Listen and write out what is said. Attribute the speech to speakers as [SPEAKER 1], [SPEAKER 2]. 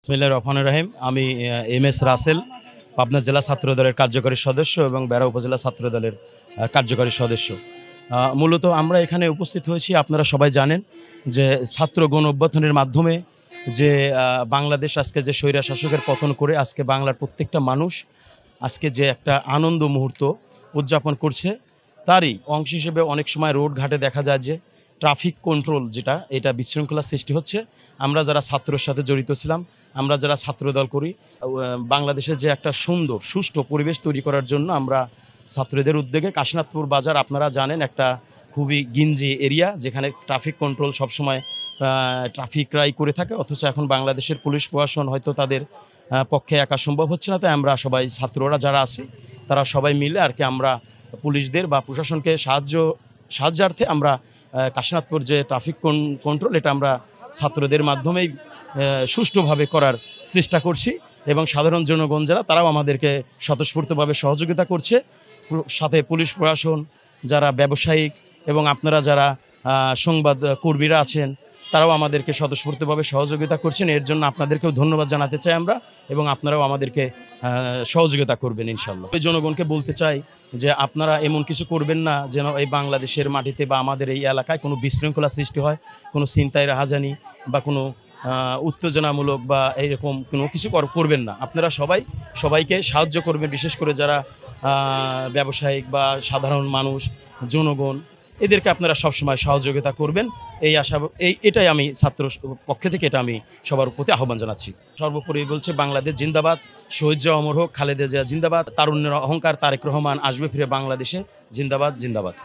[SPEAKER 1] বিসমিল্লাহির রহমানির রহিম। আমি এম.এস. রাসেল, পাবনা জেলা ছাত্রদলের কার্যকরী সদস্য এবং বেড়া উপজেলা ছাত্রদলের কার্যকরী সদস্য। মূলত আমরা এখানে উপস্থিত হয়েছি, আপনারা সবাই জানেন যে ছাত্র গণ অভ্যুত্থানের মাধ্যমে যে বাংলাদেশ আজকে যে স্বৈরা শাসকের পতন করে আজকে বাংলার প্রত্যেকটা মানুষ আজকে যে একটা আনন্দ মুহূর্ত উদযাপন করছে, তারই অংশ হিসেবে অনেক সময় রোড ঘাটে দেখা যায় যে ট্রাফিক কন্ট্রোল যেটা, এটা বিশৃঙ্খলা সৃষ্টি হচ্ছে। আমরা যারা ছাত্রের সাথে জড়িত ছিলাম, আমরা যারা ছাত্রদল করি, বাংলাদেশে যে একটা সুন্দর সুষ্ঠু পরিবেশ তৈরি করার জন্য আমরা ছাত্রদের উদ্যোগে কাশীনাথপুর বাজার, আপনারা জানেন, একটা খুবই গিঞ্জি এরিয়া, যেখানে ট্রাফিক কন্ট্রোল সবসময় ট্রাফিকরাই করে থাকে, অথচ এখন বাংলাদেশের পুলিশ প্রশাসন হয়তো তাদের পক্ষে একা সম্ভব হচ্ছে না। তাই আমরা সবাই ছাত্ররা যারা আছি তারা সবাই মিলে আর কি আমরা পুলিশদের বা প্রশাসনকে সাহায্যার্থে আমরা কাশীনাথপুর যে ট্রাফিক কন্ট্রোল, এটা আমরা ছাত্রদের মাধ্যমেই সুষ্ঠুভাবে করার চেষ্টা করছি এবং সাধারণ জনগণ যারা, তারাও আমাদেরকে স্বতঃস্ফূর্তভাবে সহযোগিতা করছে। সাথে পুলিশ প্রশাসন, যারা ব্যবসায়িক এবং আপনারা যারা সংবাদ কর্মীরা আছেন, তারাও আমাদেরকে স্বতঃস্ফূর্তভাবে সহযোগিতা করছেন। এর জন্য আপনাদেরকেও ধন্যবাদ জানাতে চাই আমরা, এবং আপনারাও আমাদেরকে সহযোগিতা করবেন ইনশাল্লাহ। এই জনগণকে বলতে চাই যে আপনারা এমন কিছু করবেন না যেন এই বাংলাদেশের মাটিতে বা আমাদের এই এলাকায় কোনো বিশৃঙ্খলা সৃষ্টি হয়, কোনো ছিনতাই রাহাজানি বা কোনো উত্তেজনামূলক বা এইরকম কোনো কিছু করবেন না। আপনারা সবাইকে সাহায্য করবেন, বিশেষ করে যারা ব্যবসায়িক বা সাধারণ মানুষ, জনগণ, এদেরকে আপনারা সবসময় সহযোগিতা করবেন, এটাই আমি ছাত্র পক্ষে থেকে এটা আমি সবার প্রতি আহ্বান জানাচ্ছি। সর্বোপরি বলছে বাংলাদেশ জিন্দাবাদ, শহীদ জিয়া অমর হোক, খালেদা জিয়া জিন্দাবাদ, তারুণ্যের অহংকার তারেক রহমান আসবে ফিরে বাংলাদেশে, জিন্দাবাদ জিন্দাবাদ।